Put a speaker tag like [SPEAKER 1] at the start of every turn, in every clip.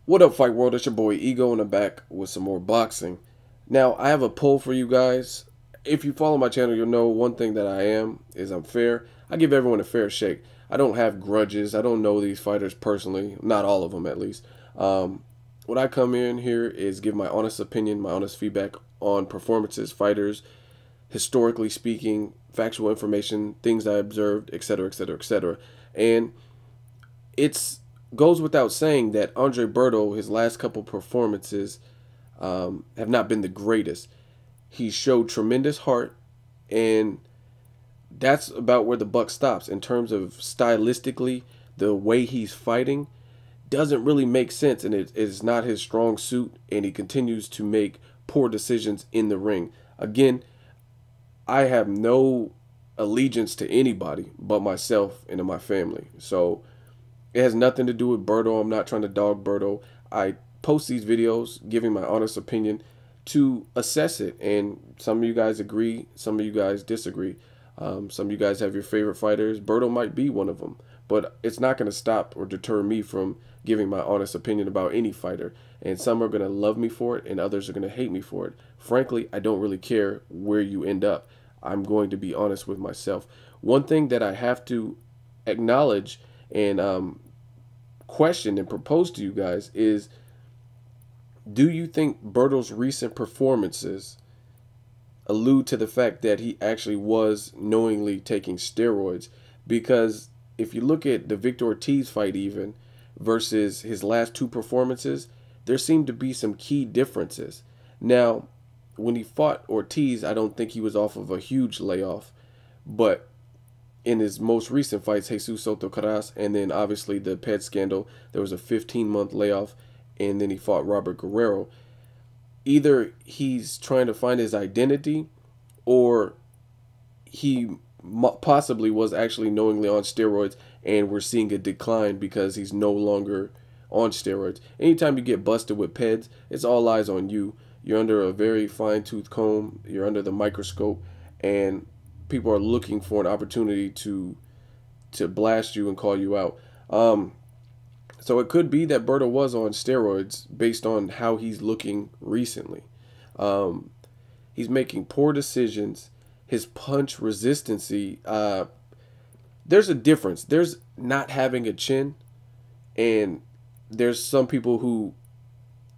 [SPEAKER 1] What up, Fight World? It's your boy Ego, and I'm back with some more boxing. Now, I have a poll for you guys. If you follow my channel, you'll know one thing that I am is I'm fair. I give everyone a fair shake. I don't have grudges. I don't know these fighters personally, not all of them at least. What I come in here is give my honest opinion, my honest feedback on performances, fighters, historically speaking, factual information, things I observed, etc., etc., etc. And it's goes without saying that Andre Berto, his last couple performances, have not been the greatest. He showed tremendous heart, and that's about where the buck stops in terms of stylistically. The way he's fighting doesn't really make sense, and it is not his strong suit. And he continues to make poor decisions in the ring. Again, I have no allegiance to anybody but myself and my family. So it has nothing to do with Berto. I'm not trying to dog Berto. I post these videos giving my honest opinion to assess it. And some of you guys agree, some of you guys disagree. Some of you guys have your favorite fighters. Berto might be one of them. But it's not going to stop or deter me from giving my honest opinion about any fighter. And some are going to love me for it, and others are going to hate me for it. Frankly, I don't really care where you end up. I'm going to be honest with myself. One thing that I have to acknowledge and question and propose to you guys is, do you think Berto's recent performances allude to the fact that he actually was knowingly taking steroids? Because if you look at the Victor Ortiz fight even versus his last two performances, there seem to be some key differences. Now, when he fought Ortiz, I don't think he was off of a huge layoff, but in his most recent fights, Jesus Soto Caras, and then obviously the ped scandal, there was a 15-month layoff, and then he fought Robert Guerrero. Either he's trying to find his identity, or he possibly was actually knowingly on steroids, and we're seeing a decline because he's no longer on steroids. Anytime you get busted with peds, it's all eyes on you. You're under a very fine-tooth comb. You're under the microscope, and people are looking for an opportunity to blast you and call you out. So it could be that Berto was on steroids based on how he's looking recently. He's making poor decisions. His punch resistancy, there's a difference. There's not having a chin, and there's some people who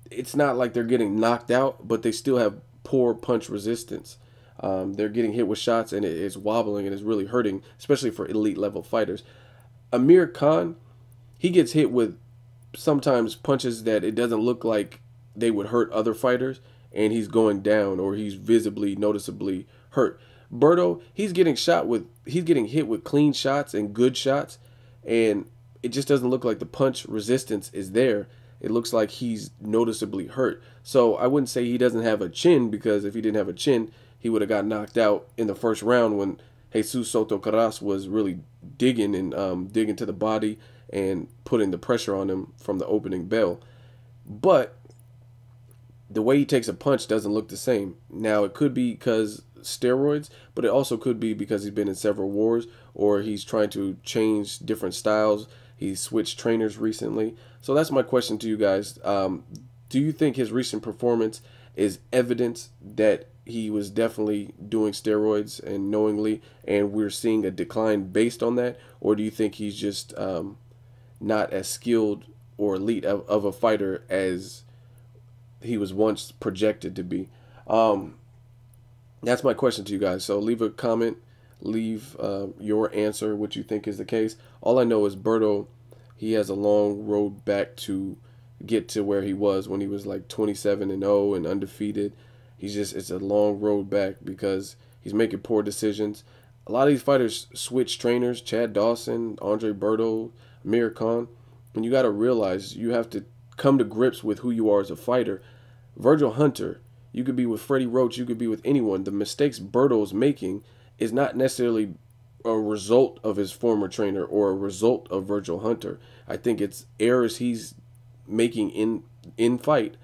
[SPEAKER 1] it's not like they're getting knocked out, but they still have poor punch resistance. They're getting hit with shots, and it's wobbling, and it's really hurting, especially for elite level fighters. Amir Khan, he gets hit with sometimes punches that it doesn't look like they would hurt other fighters, and he's going down, or he's visibly, noticeably hurt. Berto, he's getting hit with clean shots and good shots, and it just doesn't look like the punch resistance is there. It looks like he's noticeably hurt. So I wouldn't say he doesn't have a chin, because if he didn't have a chin, he would have got knocked out in the first round when Jesus Soto Caras was really digging and digging to the body and putting the pressure on him from the opening bell. But the way he takes a punch doesn't look the same. Now, it could be because steroids, but it also could be because he's been in several wars, or he's trying to change different styles. He's switched trainers recently. So that's my question to you guys. Do you think his recent performance is evidence that he was definitely doing steroids and knowingly, and we're seeing a decline based on that? Or do you think he's just not as skilled or elite of a fighter as he was once projected to be? That's my question to you guys. So leave a comment, leave your answer, what you think is the case. All I know is Berto, he has a long road back to get to where he was when he was like 27-0 and undefeated. It's a long road back because he's making poor decisions. A lot of these fighters switch trainers, Chad Dawson, Andre Berto, Amir Khan. And you got to realize you have to come to grips with who you are as a fighter. Virgil Hunter, you could be with Freddie Roach, you could be with anyone. The mistakes Berto's making is not necessarily a result of his former trainer or a result of Virgil Hunter. I think it's errors he's making in fight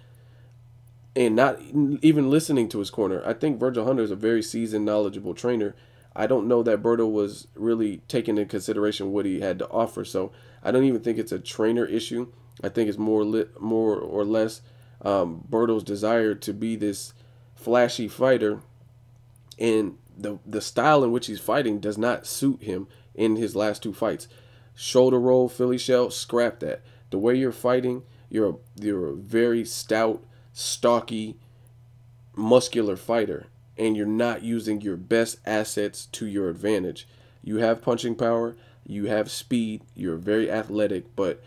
[SPEAKER 1] and not even listening to his corner. I think Virgil Hunter is a very seasoned, knowledgeable trainer. I don't know that Berto was really taking into consideration what he had to offer. So I don't even think it's a trainer issue. I think it's more or less Berto's desire to be this flashy fighter, and the style in which he's fighting does not suit him in his last two fights. Shoulder roll, Philly shell, scrap that. The way you're fighting, you're a very stout, stocky, muscular fighter, and you're not using your best assets to your advantage. You have punching power, you have speed, you're very athletic, but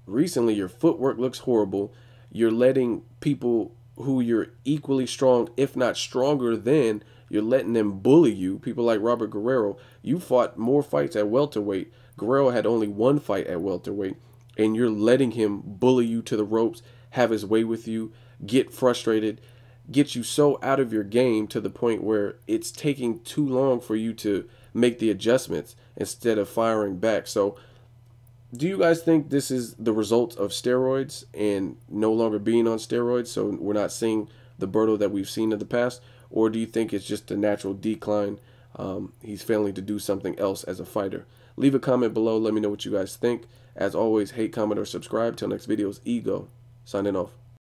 [SPEAKER 1] recently your footwork looks horrible. You're letting people who you're equally strong, if not stronger than, you're letting them bully you. People like Robert Guerrero. You fought more fights at welterweight. Guerrero had only one fight at welterweight, and you're letting him bully you to the ropes, have his way with you, get frustrated, get you so out of your game to the point where it's taking too long for you to make the adjustments instead of firing back. So do you guys think this is the result of steroids and no longer being on steroids, so we're not seeing the Berto that we've seen in the past? Or do you think it's just a natural decline? He's failing to do something else as a fighter? Leave a comment below. Let me know what you guys think. As always, hate, comment, or subscribe. Till next videos, Ego, signing off.